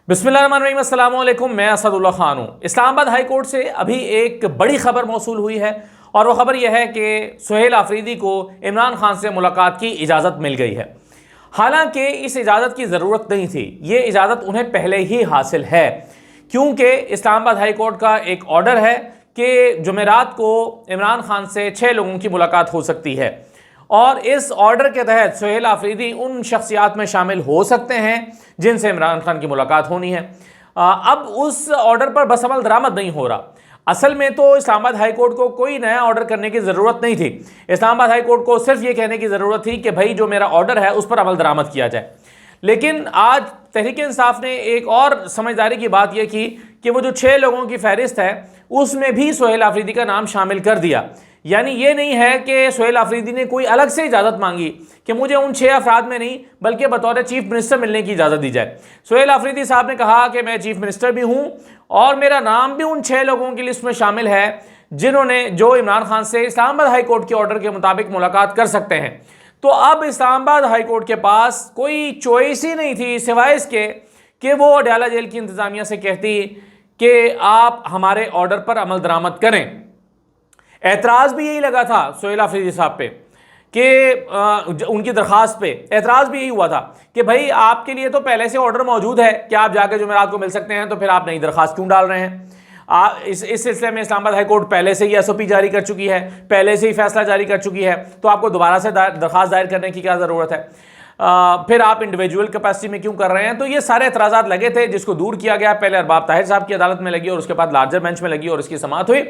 बिस्मिल्लाहिर्रहमानिर्रहीम, अस्सलाम वालेकुम। मैं असदुल्ला खान हूँ। इस्लामाबाद हाई कोर्ट से अभी एक बड़ी खबर मौसूल हुई है और वह खबर यह है कि सुहेल आफरीदी को इमरान खान से मुलाकात की इजाज़त मिल गई है। हालांकि इस इजाज़त की ज़रूरत नहीं थी, ये इजाज़त उन्हें पहले ही हासिल है, क्योंकि इस्लामाबाद हाई कोर्ट का एक ऑर्डर है कि जुमेरात को इमरान खान से 6 लोगों की मुलाकात हो सकती है और इस ऑर्डर के तहत सुहेल आफरीदी उन शख्सियात में शामिल हो सकते हैं जिनसे इमरान खान की मुलाकात होनी है। अब उस ऑर्डर पर बस अमल दरामद नहीं हो रहा। असल में तो इस्लामाबाद हाई कोर्ट को कोई नया ऑर्डर करने की ज़रूरत नहीं थी। इस्लामाबाद हाई कोर्ट को सिर्फ ये कहने की ज़रूरत थी कि भाई जो मेरा ऑर्डर है उस पर अमल दरामद किया जाए। लेकिन आज तहरीक इंसाफ ने एक और समझदारी की बात यह की कि वो जो 6 लोगों की फहरिस्त है उसमें भी सुहेल आफरीदी का नाम शामिल कर दिया। यानी ये नहीं है कि सुहेल आफरीदी ने कोई अलग से इजाज़त मांगी कि मुझे उन 6 अफराद में नहीं बल्कि बतौर चीफ मिनिस्टर मिलने की इजाज़त दी जाए। सुहेल आफरीदी साहब ने कहा कि मैं चीफ मिनिस्टर भी हूँ और मेरा नाम भी उन 6 लोगों की लिस्ट में शामिल है जिन्होंने जो इमरान खान से इस्लामाबाद हाई कोर्ट के ऑर्डर के मुताबिक मुलाकात कर सकते हैं। तो अब इस्लामाबाद हाई कोर्ट के पास कोई चॉइस ही नहीं थी सिवाय इसके कि वो अडयाला जेल की इंतज़ामिया से कहती कि आप हमारे ऑर्डर पर अमल दरामद करें। एतराज़ भी यही लगा था सुहेल आफरीदी साहब पे कि उनकी दरख्वास्त पे एतराज़ भी यही हुआ था कि भाई आपके लिए तो पहले से ऑर्डर मौजूद है कि आप जाकर जुमेरात को मिल सकते हैं, तो फिर आप नई दरख्वास्त क्यों डाल रहे हैं। इस सिलसिले में इस्लामाबाद हाई कोर्ट पहले से ही SOP जारी कर चुकी है, पहले से ही फैसला जारी कर चुकी है, तो आपको दोबारा से दरख्वास्त दायर करने की क्या ज़रूरत है। फिर आप इंडिविजुअल कैपेसिटी में क्यों कर रहे हैं। तो ये सारे एतराज़ात लगे थे जिसको दूर किया गया। पहले अरबाब ताहिर साहब की अदालत में लगी और उसके बाद लार्जर बेंच में लगी और इसकी समाअत हुई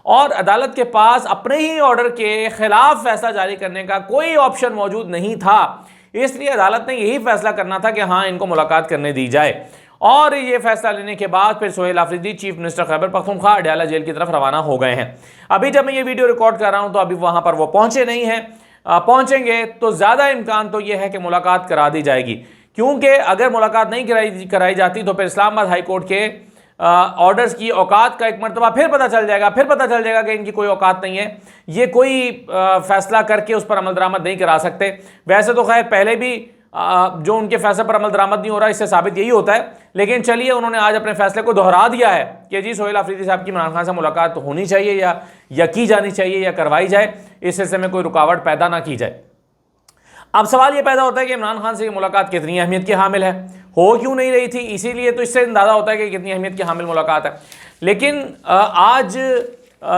और अदालत के पास अपने ही ऑर्डर के खिलाफ फैसला जारी करने का कोई ऑप्शन मौजूद नहीं था। इसलिए अदालत ने यही फैसला करना था कि हाँ, इनको मुलाकात करने दी जाए। और ये फैसला लेने के बाद फिर Suhail Afridi chief minister Khyber Pakhtunkhwa Adiala jail की तरफ रवाना हो गए हैं। अभी जब मैं ये वीडियो रिकॉर्ड कर रहा हूँ तो अभी वहाँ पर वो पहुँचे नहीं हैं। पहुँचेंगे तो ज़्यादा इम्कान तो ये है कि मुलाकात करा दी जाएगी, क्योंकि अगर मुलाकात नहीं कराई जाती तो फिर इस्लामाबाद हाई कोर्ट के ऑर्डर्स की औकात का एक मरतबा फिर पता चल जाएगा कि इनकी कोई औकात नहीं है, ये कोई फैसला करके उस पर अमल दरामद नहीं करा सकते। वैसे तो खैर पहले भी जो उनके फैसले पर अमल दरामद नहीं हो रहा, इससे साबित यही होता है। लेकिन चलिए, उन्होंने आज अपने फैसले को दोहरा दिया है कि जी सुहेल आफरीदी साहब की इमरान खान से मुलाकात होनी चाहिए या की जानी चाहिए या करवाई जाए, इस सिलसिले में कोई रुकावट पैदा ना की जाए। अब सवाल ये पैदा होता है कि इमरान खान से ये मुलाकात कितनी अहमियत की हामिल है, हो क्यों नहीं रही थी। इसीलिए तो इससे अंदाज़ा होता है कि कितनी अहमियत की हामिल मुलाकात है। लेकिन आज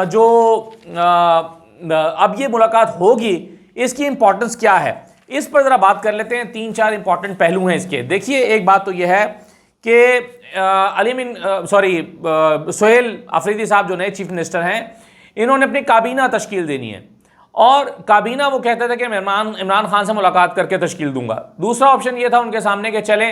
जो अब ये मुलाकात होगी, इसकी इंपॉर्टेंस क्या है, इस पर ज़रा बात कर लेते हैं। 3-4 इंपॉर्टेंट पहलू हैं इसके। देखिए, एक बात तो यह है कि सुहेल आफरीदी साहब जो नए चीफ मिनिस्टर हैं, इन्होंने अपनी काबीना तश्कील देनी है और काबीना वो कहते थे कि मैं इमरान खान से मुलाकात करके तश्कील दूंगा। दूसरा ऑप्शन ये था उनके सामने कि चलें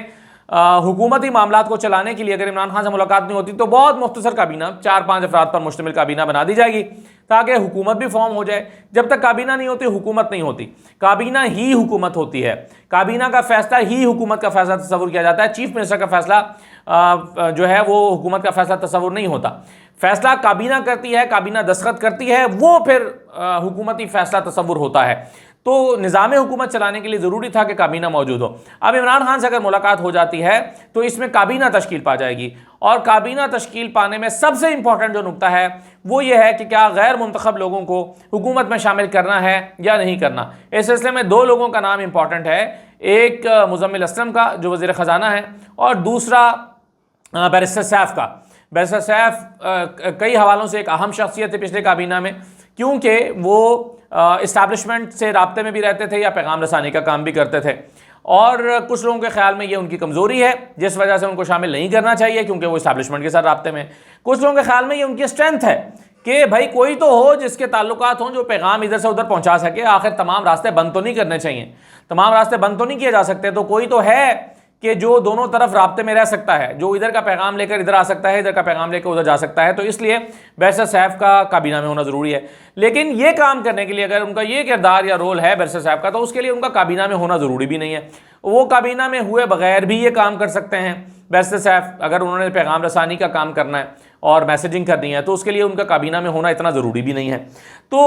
हुकूमती मामलात को चलाने के लिए अगर इमरान खान से मुलाकात नहीं होती तो बहुत मुख्तसर काबीना 4-5 अफराद पर मुश्तमिल काबीना बना दी जाएगी ताकि हुकूमत भी फॉर्म हो जाए। जब तक काबीना नहीं होती हुकूमत नहीं होती, काबीना ही हुकूमत होती है। काबीना का फैसला ही हुकूमत का फैसला तस्वुर किया जाता है। चीफ मिनिस्टर का फैसला जो है वो हुकूमत का फैसला तस्वुर नहीं होता। फैसला काबीना करती है, काबीना दस्तखत करती है, वो फिर हुकूमती फैसला तस्वुर होता है। तो निज़ाम हुकूमत चलाने के लिए ज़रूरी था कि काबीना मौजूद हो। अब इमरान खान से अगर मुलाकात हो जाती है तो इसमें काबीना तश्कील पा जाएगी और काबीना तश्कील पाने में सबसे इंपॉर्टेंट जो नुकता है वो ये है कि क्या गैर मुंतखब लोगों को हुकूमत में शामिल करना है या नहीं करना। इस सिलसिले में 2 लोगों का नाम इंपॉर्टेंट है, एक मुज़म्मिल असलम का जो वज़ीर ख़जाना है और दूसरा बैरिस्टर सैफ का। बैरिस्टर सैफ कई हवालों से एक अहम शख्सियत है पिछले काबीना में, क्योंकि वो इस्टेब्लिशमेंट से राब्ते में भी रहते थे या पैगाम रसानी का काम भी करते थे और कुछ लोगों के ख्याल में ये उनकी कमज़ोरी है जिस वजह से उनको शामिल नहीं करना चाहिए क्योंकि वो इस्टेब्लिशमेंट के साथ राब्ते में। कुछ लोगों के ख्याल में ये उनकी स्ट्रेंथ है कि भाई कोई तो हो जिसके ताल्लुकात हों जो पैगाम इधर से उधर पहुँचा सके। आखिर तमाम रास्ते बंद तो नहीं करने चाहिए, तमाम रास्ते बंद तो नहीं किए जा सकते, तो कोई तो है कि जो दोनों तरफ राब्ते में रह सकता है, जो इधर का पैगाम लेकर इधर आ सकता है, इधर का पैगाम लेकर उधर जा सकता है। तो इसलिए बैरिस्टर सैफ का काबीना में होना ज़रूरी है। लेकिन ये काम करने के लिए अगर उनका ये किरदार या रोल है बैरिस्टर सैफ का, तो उसके लिए उनका काबीना में होना ज़रूरी भी नहीं है। वो काबीना में हुए बगैर भी ये काम कर सकते हैं। बैरिस्टर सैफ अगर उन्होंने पैगाम रसानी का काम करना है और मैसेजिंग करनी है तो उसके लिए उनका काबीना में होना इतना ज़रूरी भी नहीं है। तो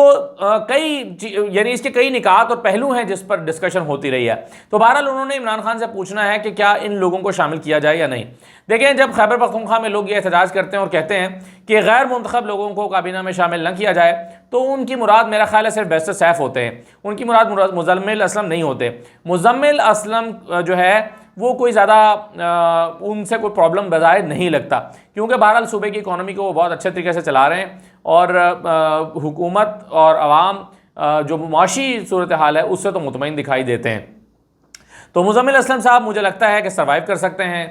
यानी इसके कई निकात और पहलू हैं जिस पर डिस्कशन होती रही है। तो बहरहाल उन्होंने इमरान खान से पूछना है कि क्या इन लोगों को शामिल किया जाए या नहीं। देखें, जब खैबर पख्तूनख्वा में लोग ये एहतजाज करते हैं और कहते हैं कि गैर मुंतखब लोगों को काबीना में शामिल न किया जाए, तो उनकी मुराद मेरा ख्याल है सिर्फ बैरिस्टर सैफ होते हैं, उनकी मुराद मुज़म्मिल असलम नहीं होते। मुज़म्मिल असलम जो है वो कोई ज़्यादा उनसे कोई प्रॉब्लम बज़ाहिर नहीं लगता, क्योंकि बहरहाल सूबे की इकॉनमी को वो बहुत अच्छे तरीके से चला रहे हैं और हुकूमत और आवाम जो मुआशी सूरत हाल है उससे तो मुतमईन दिखाई देते हैं। तो मुज़म्मिल असलम साहब मुझे लगता है कि सर्वाइव कर सकते हैं।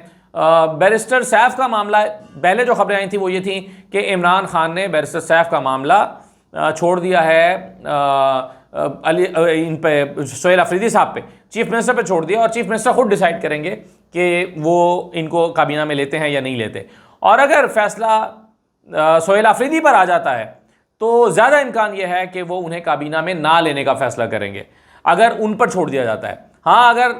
बैरिस्टर सैफ का मामला, पहले जो खबरें आई थी वो ये थी कि इमरान खान ने बैरिस्टर सैफ का मामला छोड़ दिया है इन पे सोहेल अफरीदी साहब पे, चीफ मिनिस्टर पे छोड़ दिया और चीफ मिनिस्टर खुद डिसाइड करेंगे कि वो इनको काबीना में लेते हैं या नहीं लेते। और अगर फैसला सोहेल अफरीदी पर आ जाता है तो ज़्यादा इम्कान यह है कि वो उन्हें काबीना में ना लेने का फैसला करेंगे अगर उन पर छोड़ दिया जाता है। हाँ, अगर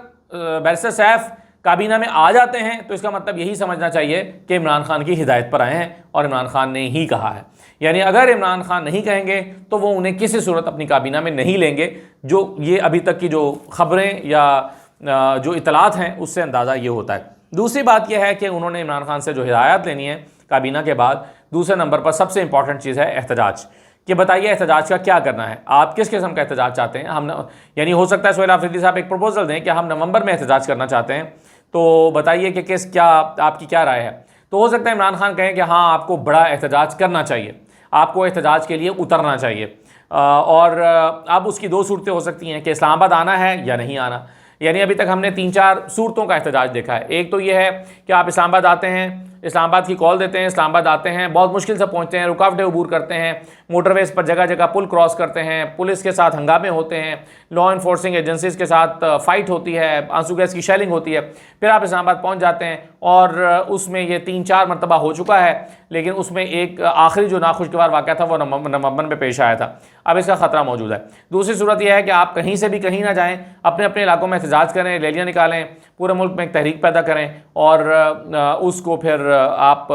बैरिस्टर सैफ काबीना में आ जाते हैं तो इसका मतलब यही समझना चाहिए कि इमरान खान की हिदायत पर आए हैं और इमरान खान ने ही कहा है। यानी अगर इमरान खान नहीं कहेंगे तो वो उन्हें किसी सूरत अपनी काबीना में नहीं लेंगे। जो ये अभी तक की जो खबरें या जो इतलात हैं उससे अंदाज़ा ये होता है। दूसरी बात यह है कि उन्होंने इमरान खान से जो हिदायत लेनी है काबीना के बाद, दूसरे नंबर पर सबसे इंपॉर्टेंट चीज़ है एहतजाज, कि बताइए एहतजाज का क्या करना है, आप किस किस्म का एहतजाज चाहते हैं। यानी हो सकता है सोहेल अफरीदी साहब एक प्रपोजल दें कि हम नवंबर में एहतजाज करना चाहते हैं, तो बताइए कि आपकी क्या राय है। तो हो सकता है इमरान खान कहें कि हाँ, आपको बड़ा एहतजाज करना चाहिए, आपको एहतजाज के लिए उतरना चाहिए। और अब उसकी दो सूरतें हो सकती हैं कि इस्लामाबाद आना है या नहीं आना। यानी अभी तक हमने 3-4 सूरतों का एहतजाज देखा है। एक तो ये है कि आप इस्लामाबाद आते हैं, इस्लामाबाद की कॉल देते हैं, इस्लामाबाद आते हैं, बहुत मुश्किल से पहुंचते हैं, रुकावटें अबूर करते हैं, मोटरवेज पर जगह जगह पुल क्रॉस करते हैं, पुलिस के साथ हंगामे होते हैं, लॉ इन्फोर्सिंग एजेंसीज के साथ फाइट होती है, आंसू गैस की शेलिंग होती है, फिर आप इस्लामाबाद पहुंच जाते हैं और उसमें ये 3-4 मरतबा हो चुका है। लेकिन उसमें एक आखिरी जो नाखुशगवार वाक़या था वो नवंबर में पेश आया था। अब इसका ख़तरा मौजूद है। दूसरी सूरत यह है कि आप कहीं से भी कहीं ना जाएँ, अपने अपने इलाकों में एहतजाज करें, रैलियाँ निकालें, पूरे मुल्क में एक तहरीक पैदा करें और उसको फिर आप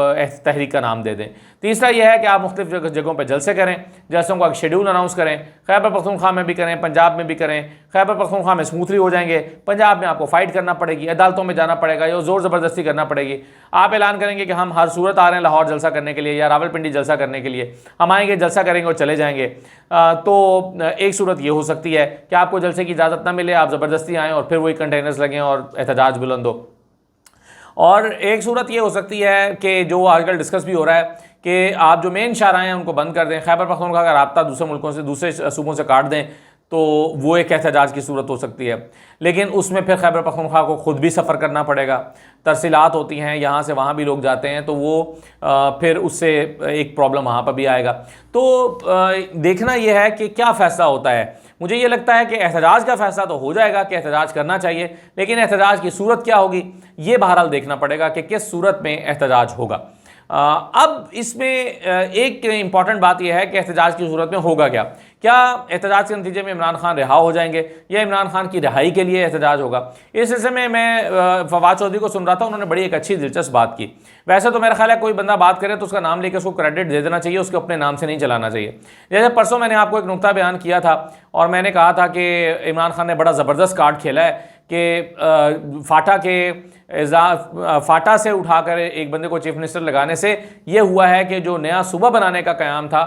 तहरीक का नाम दे दें। तीसरा यह है कि आप मुख्तलिफ जगहों पर जलसे करें, जलसों का शेड्यूल अनाउंस करें, खैबर पख्तूनख्वा में भी करें, पंजाब में भी करें। खैबर पख्तूनख्वा में स्मूथली हो जाएंगे, पंजाब में आपको फ़ाइट करना पड़ेगी, अदालतों में जाना पड़ेगा या ज़ोर ज़बरदस्ती करना पड़ेगी। आप ऐलान करेंगे कि हम हर सूरत आ रहे हैं लाहौर जलसा करने के लिए या रावलपिंडी जलसा करने के लिए, हम आएंगे, जलसा करेंगे और चले जाएंगे। तो एक सूरत ये हो सकती है कि आपको जलसे की इजाज़त ना मिले, आप ज़बरदस्ती आएँ और फिर वही कंटेनर्स लगें और एहतजाज बुलंद हो। और एक सूरत ये हो सकती है कि जो आजकल डिस्कस भी हो रहा है कि आप जो मेन शाहराएँ हैं उनको बंद कर दें, खैबर पख्तूनख्वा का राब्ता दूसरे मुल्कों से, दूसरे सूबों से काट दें, तो वो एक एहतजाज की सूरत हो सकती है। लेकिन उसमें फिर खैबर पख्तूनख्वा को ख़ुद भी सफ़र करना पड़ेगा, तरसीलात होती हैं, यहाँ से वहाँ भी लोग जाते हैं, तो वो फिर उससे एक प्रॉब्लम वहाँ पर भी आएगा। तो देखना यह है कि क्या फ़ैसला होता है। मुझे ये लगता है कि एहतजाज का फ़ैसला तो हो जाएगा कि एहतजाज करना चाहिए, लेकिन एहतजाज की सूरत क्या होगी ये बहरहाल देखना पड़ेगा कि किस सूरत में एहतजाज होगा। अब इसमें एक इम्पॉर्टेंट बात यह है कि एहतजाज की सूरत में होगा क्या एहतजाज के नतीजे में इमरान खान रिहा हो जाएंगे या इमरान खान की रिहाई के लिए एहतजाज होगा। इस सिलसिले में मैं फवाद चौधरी को सुन रहा था, उन्होंने बड़ी एक अच्छी दिलचस्प बात की। वैसे तो मेरा ख्याल है कोई बंदा बात करे तो उसका नाम लेकर उसको क्रेडिट दे देना चाहिए, उसको अपने नाम से नहीं चलाना चाहिए। जैसे परसों मैंने आपको एक नुक्ता बयान किया था और मैंने कहा था कि इमरान खान ने बड़ा ज़बरदस्त कार्ड खेला है कि फाटा से उठाकर एक बंदे को चीफ मिनिस्टर लगाने से ये हुआ है कि जो नया सूबा बनाने का क़याम था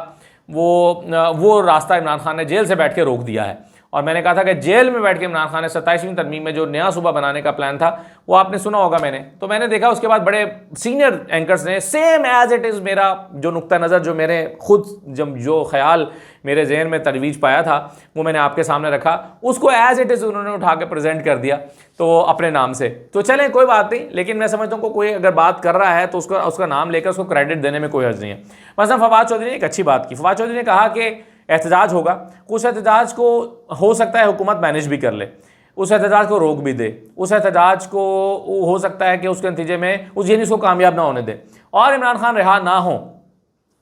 वो रास्ता इमरान खान ने जेल से बैठ के रोक दिया है। और मैंने कहा था कि जेल में बैठ के इमरान खान ने 27वीं तरमीम में जो नया सूबा बनाने का प्लान था वो आपने सुना होगा। मैंने देखा उसके बाद बड़े सीनियर एंकर्स ने सेम एज इट इज़ मेरा जो नुक्ता नज़र, जो मेरे खुद जो ख्याल मेरे जहन में तरवीज पाया था वो मैंने आपके सामने रखा, उसको एज इट इज़ उन्होंने उठा के प्रेजेंट कर दिया तो अपने नाम से। तो चलें कोई बात नहीं, लेकिन मैं समझता हूँ कोई अगर बात कर रहा है तो उसका नाम लेकर उसको क्रेडिट देने में कोई हर्ज नहीं है। मसलन फवाद चौधरी ने एक अच्छी बात की। फवाद चौधरी ने कहा कि एहतजाज होगा, उस एहतजाज को हो सकता है हुकूमत मैनेज भी कर ले, उस एहतजाज को रोक भी दे, उस एहतजाज को हो सकता है कि उसके नतीजे में उस जिनिस को कामयाब ना होने दे और इमरान खान रिहा ना हो।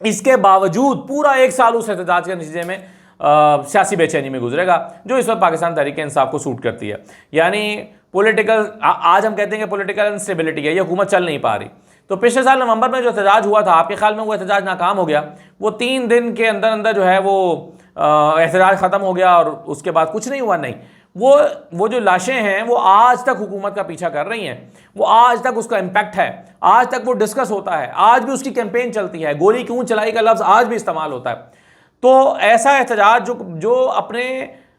इसके बावजूद पूरा 1 साल उस एहतजाज के नतीजे में सियासी बेचैनी में गुजरेगा जो इस वक्त पाकिस्तान तहरीक इंसाफ को सूट करती है। यानी पॉलिटिकल, आज हम कहते हैं कि पॉलिटिकल इंस्टेबिलिटी है, ये हुकूमत चल नहीं पा रही। तो पिछले साल नवंबर में जो एहतजाज हुआ था, आपके ख्याल में वो एहतजाज नाकाम हो गया? वो 3 दिन के अंदर अंदर जो है वो एहतजाज ख़त्म हो गया और उसके बाद कुछ नहीं हुआ? नहीं, वो जो लाशें हैं वो आज तक हुकूमत का पीछा कर रही हैं, वो आज तक उसका इम्पैक्ट है, आज तक वो डिस्कस होता है, आज भी उसकी कैंपेन चलती है, गोली क्यों चलाई का लफ्ज़ आज भी इस्तेमाल होता है। तो ऐसा एहतजाज जो अपने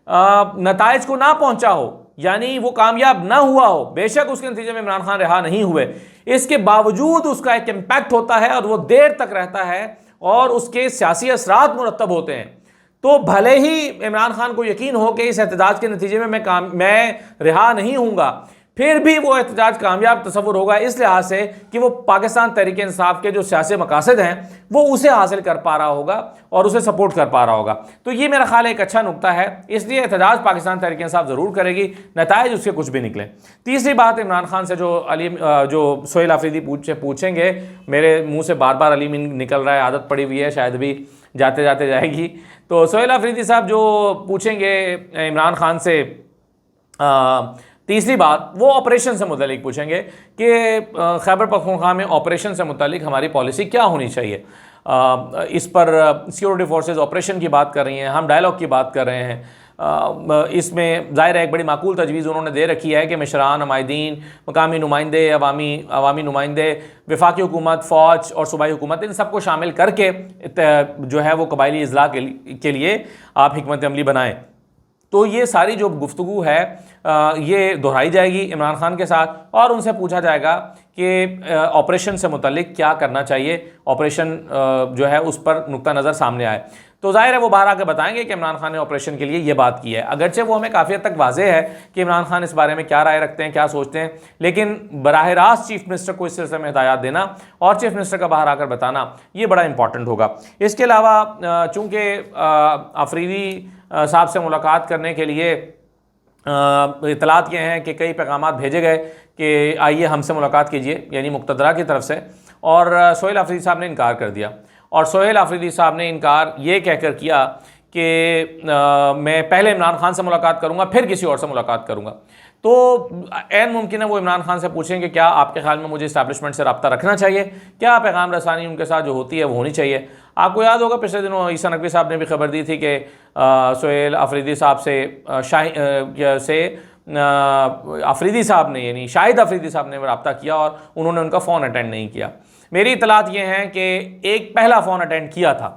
नताइज को ना पहुंचा हो, यानी वो कामयाब ना हुआ हो, बेशक उसके नतीजे में इमरान खान रिहा नहीं हुए, इसके बावजूद उसका एक इम्पैक्ट होता है और वो देर तक रहता है और उसके सियासी असरात मुरतब होते हैं। तो भले ही इमरान खान को यकीन हो कि इस एहतजाज के नतीजे में मैं रिहा नहीं होऊंगा, फिर भी वो एहतजाज कामयाब तस्वुर होगा इस लिहाज से कि वो पाकिस्तान तहरीक इंसाफ के जो सियासी मकासद हैं वो उसे हासिल कर पा रहा होगा और उसे सपोर्ट कर पा रहा होगा। तो ये मेरा ख्याल एक अच्छा नुक्ता है, इसलिए एहतजाज पाकिस्तान तहरीक इंसाफ ज़रूर करेगी, नताइज उसके कुछ भी निकले। तीसरी बात, इमरान खान से जो सोहेल आफरीदी पूछेंगे, मेरे मुँह से बार बार अली मीन निकल रहा है, आदत पड़ी हुई है, शायद भी जाते जाते जाएगी। तो सोहेल आफरीदी साहब जो पूछेंगे इमरान खान से, तीसरी बात वो ऑपरेशन से मुतालिक पूछेंगे कि खैबर पख्तूनख्वा में ऑपरेशन से मुतालिक हमारी पॉलिसी क्या होनी चाहिए। इस पर सिक्योरिटी फोर्सेस ऑपरेशन की बात कर रही हैं, हम डायलॉग की बात कर रहे हैं। इसमें ज़ाहिर है एक बड़ी माकूल तजवीज़ उन्होंने दे रखी है कि मिशरान, हमायदीन, मकामी नुमाइंदे, अवामी नुमाइंदे, वफाकी हुकूमत, फ़ौज और सूबाई हुकूमत, इन सबको शामिल करके जो है वो कबायली इज़लाह के लिए आप हिकमत अमली बनाएँ। तो ये सारी जो गुफ्तगू है ये दोहराई जाएगी इमरान खान के साथ और उनसे पूछा जाएगा कि ऑपरेशन से मुतालिक क्या करना चाहिए, ऑपरेशन जो है उस पर नुक्ता नज़र सामने आए। तो जाहिर है वो बाहर आकर बताएंगे कि इमरान खान ने ऑपरेशन के लिए ये बात की है, अगरचे वो हमें काफ़ी हद तक वाज़ेह है कि इमरान खान इस बारे में क्या राय रखते हैं, क्या सोचते हैं, लेकिन बराह रास्त चीफ मिनिस्टर को इस सिलसिले में हिदायत देना और चीफ मिनिस्टर का बाहर आकर बताना ये बड़ा इंपॉर्टेंट होगा। इसके अलावा चूँकि आफरीदी साहब से मुलाकात करने के लिए इतलात ये हैं कि कई पैगाम भेजे गए कि आइए हमसे मुलाकात कीजिए, यानी मुक़्तदरा की तरफ से, और सोहेल आफरीदी साहब ने इनकार कर दिया। और सोहेल आफरीदी साहब ने इनकार ये कहकर किया कि मैं पहले इमरान खान से मुलाकात करूँगा फिर किसी और से मुलाकात करूँगा। तो ऐन मुमकिन है वो इमरान खान से पूछें कि क्या आपके ख्याल में मुझे इस्टेब्लिशमेंट से रब्ता रखना चाहिए, क्या पैगाम रसानी उनके साथ जो होती है वो होनी चाहिए। आपको याद होगा पिछले दिनों ईसा नकवी साहब ने भी खबर दी थी कि सोहेल आफरीदी साहब से आफरीदी साहब ने, यानी शाहिद आफरीदी साहब ने रब्ता किया और उन्होंने उनका फ़ोन अटेंड नहीं किया। मेरी इतलात ये हैं कि एक पहला फ़ोन अटेंड किया था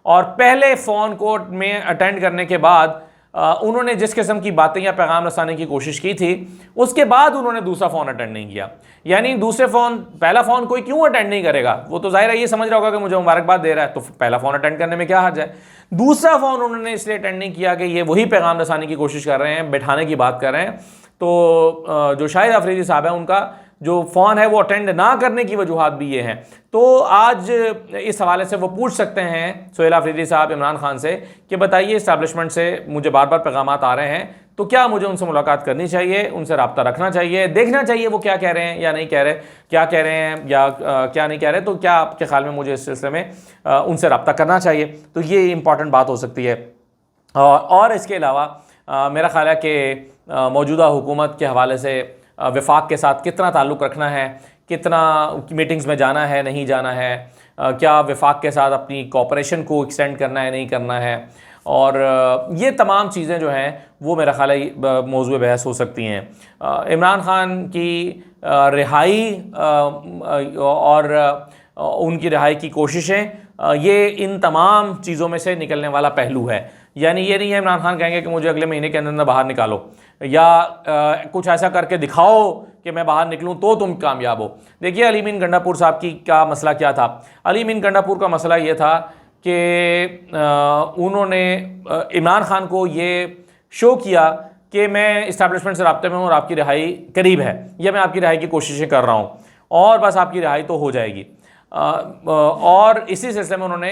और पहले फ़ोन को में अटेंड करने के बाद उन्होंने जिस किस्म की बातें या पैगाम रसाने की कोशिश की थी उसके बाद उन्होंने दूसरा फ़ोन अटेंड नहीं किया। यानी पहला फ़ोन कोई क्यों अटेंड नहीं करेगा, वो तो ज़ाहिर है ये समझ रहा होगा कि मुझे मुबारकबाद दे रहा है, तो पहला फ़ोन अटेंड करने में क्या हर्ज है। दूसरा फ़ोन उन्होंने इसलिए अटेंड नहीं किया कि ये वही पैगाम रसाने की कोशिश कर रहे हैं, बैठाने की बात कर रहे हैं। तो जो शाहिद आफरीदी साहब है उनका जो फ़ोन है वो अटेंड ना करने की वजूहात भी ये हैं। तो आज इस हवाले से वो पूछ सकते हैं सोहेल आफरीदी साहब इमरान खान से कि बताइए इस्टेब्लिशमेंट से मुझे बार बार पैगामात आ रहे हैं, तो क्या मुझे उनसे मुलाकात करनी चाहिए, उनसे रब्ता रखना चाहिए, देखना चाहिए वो क्या कह रहे हैं या नहीं कह रहे, क्या कह रहे हैं या क्या नहीं कह रहे, तो क्या आपके ख्याल में मुझे इस सिलसिले में उनसे रब्ता करना चाहिए। तो ये इंपॉर्टेंट बात हो सकती है। और इसके अलावा मेरा ख्याल है कि मौजूदा हुकूमत के हवाले से वफाक के साथ कितना ताल्लुक़ रखना है, कितना मीटिंग्स में जाना है नहीं जाना है, क्या वफाक के साथ अपनी कोऑपरेशन को एक्सटेंड करना है नहीं करना है, और ये तमाम चीज़ें जो हैं वो मेरा ख्याल है मौजूद बहस हो सकती हैं। इमरान खान की रिहाई और उनकी रिहाई की कोशिशें, ये इन तमाम चीज़ों में से निकलने वाला पहलू है। यानी ये नहीं है इमरान खान कहेंगे कि मुझे अगले महीने के अंदर बाहर निकालो या कुछ ऐसा करके दिखाओ कि मैं बाहर निकलूं तो तुम कामयाब हो। देखिए अली मीन गंडापुर साहब की का मसला क्या था। अली मीन गंडापुर का मसला ये था कि उन्होंने इमरान खान को ये शो किया कि मैं इस्टेब्लिशमेंट से राब्ते में हूँ और आपकी रिहाई करीब है, या मैं आपकी रिहाई की कोशिशें कर रहा हूँ और बस आपकी रिहाई तो हो जाएगी। और इसी सिलसिले में उन्होंने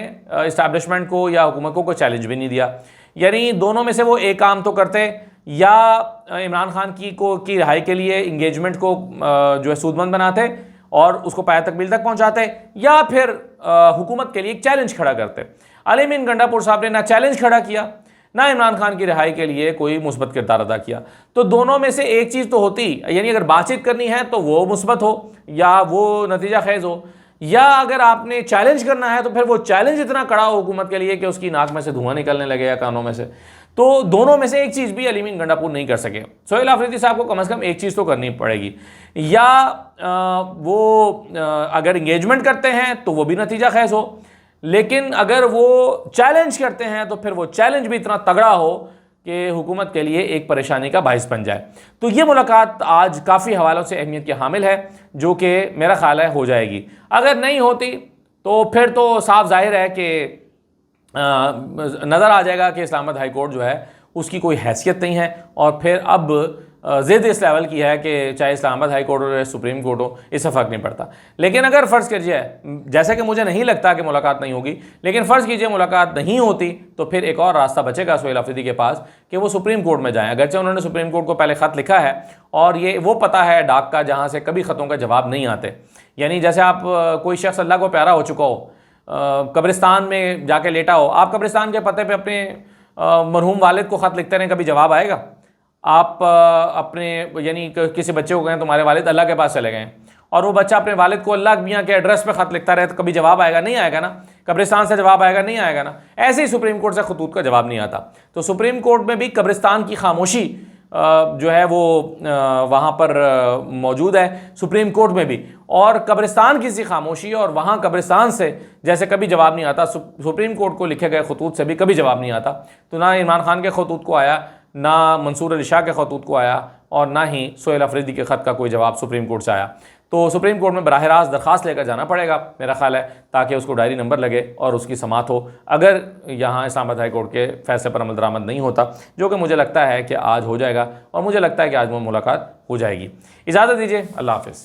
इस्टेब्लिशमेंट को या हुकूमत को कोई चैलेंज भी नहीं दिया। यानी दोनों में से वो एक काम तो करते, या इमरान खान की रिहाई के लिए इंगेजमेंट को जो है सूदमंद बनाते और उसको पाया तकमील तक पहुंचाते, या फिर हुकूमत के लिए एक चैलेंज खड़ा करते। अली मीन गंडापुर साहब ने ना चैलेंज खड़ा किया, ना इमरान खान की रिहाई के लिए कोई मुस्बत किरदार अदा किया। तो दोनों में से एक चीज़ तो होती, यानी अगर बातचीत करनी है तो वो मुस्बत हो या वो नतीजा खेज हो, या अगर आपने चैलेंज करना है तो फिर वो चैलेंज इतना कड़ा हो हुकूमत के लिए कि उसकी नाक में से धुआं निकलने लगे या कानों में से। तो दोनों में से एक चीज़ भी अली मीन गंडापुर नहीं कर सके। सोहेल आफरीदी साहब को कम से कम एक चीज़ तो करनी पड़ेगी, या अगर इंगेजमेंट करते हैं तो वो भी नतीजा खेज हो, लेकिन अगर वो चैलेंज करते हैं तो फिर वो चैलेंज भी इतना तगड़ा हो कि हुकूमत के लिए एक परेशानी का बाइस बन जाए। तो ये मुलाकात आज काफ़ी हवालों से अहमियत की हामिल है, जो कि मेरा ख्याल है हो जाएगी। अगर नहीं होती तो फिर तो साफ जाहिर है कि नज़र आ जाएगा कि इस्लामाबाद हाई कोर्ट जो है उसकी कोई हैसियत नहीं है, और फिर अब ज़िद इस लेवल की है कि चाहे इस्लामाबाद हाई कोर्ट हो या सुप्रीम कोर्ट हो, इससे फ़र्क नहीं पड़ता। लेकिन अगर फ़र्ज़ कीजिए, जैसे कि मुझे नहीं लगता कि मुलाकात नहीं होगी, लेकिन फ़र्ज़ कीजिए मुलाकात नहीं होती, तो फिर एक और रास्ता बचेगा सोहेल आफरीदी के पास कि वो सुप्रीम कोर्ट में जाएँ। अगरचे उन्होंने सुप्रीम कोर्ट को पहले ख़त लिखा है, और ये वो पता है डाक का जहाँ से कभी ख़तों का जवाब नहीं आते। यानी जैसे आप कोई शख्स अल्लाह को प्यारा हो चुका हो, कब्रिस्तान में जाके लेटा हो, आप कब्रिस्तान के पते पे अपने मरहूम वालिद को ख़त लिखते रहें, कभी जवाब आएगा? आप अपने यानी किसी बच्चे को कहें तुम्हारे वालिद अल्लाह के पास चले गए, और वो बच्चा अपने वालिद को अल्लाह मियाँ के एड्रेस पे ख़त लिखता रहे, तो कभी जवाब आएगा? नहीं आएगा ना। कब्रिस्तान से जवाब आएगा? नहीं आएगा ना। ऐसे ही सुप्रीम कोर्ट से खतूत का जवाब नहीं आता। तो सुप्रीम कोर्ट में भी कब्रिस्तान की खामोशी जो है वो वहाँ पर मौजूद है, सुप्रीम कोर्ट में भी, और कब्रिस्तान की सी खामोशी, और वहाँ कब्रिस्तान से जैसे कभी जवाब नहीं आता, सुप्रीम कोर्ट को लिखे गए खतूत से भी कभी जवाब नहीं आता। तो ना इमरान खान के खतूत को आया, ना मंसूर अली शाह के खतूत को आया, और ना ही सोहेल आफरीदी के ख़त का कोई जवाब सुप्रीम कोर्ट से आया। तो सुप्रीम कोर्ट में बराह रास्त दरख्वास्त लेकर जाना पड़ेगा मेरा ख्याल है, ताकि उसको डायरी नंबर लगे और उसकी समात हो, अगर यहाँ इस्लामाबाद हाई कोर्ट के फैसले पर अमल दरामद नहीं होता, जो कि मुझे लगता है कि आज हो जाएगा, और मुझे लगता है कि आज वो मुलाकात हो जाएगी। इजाज़त दीजिए, अल्लाह हाफ़िज़।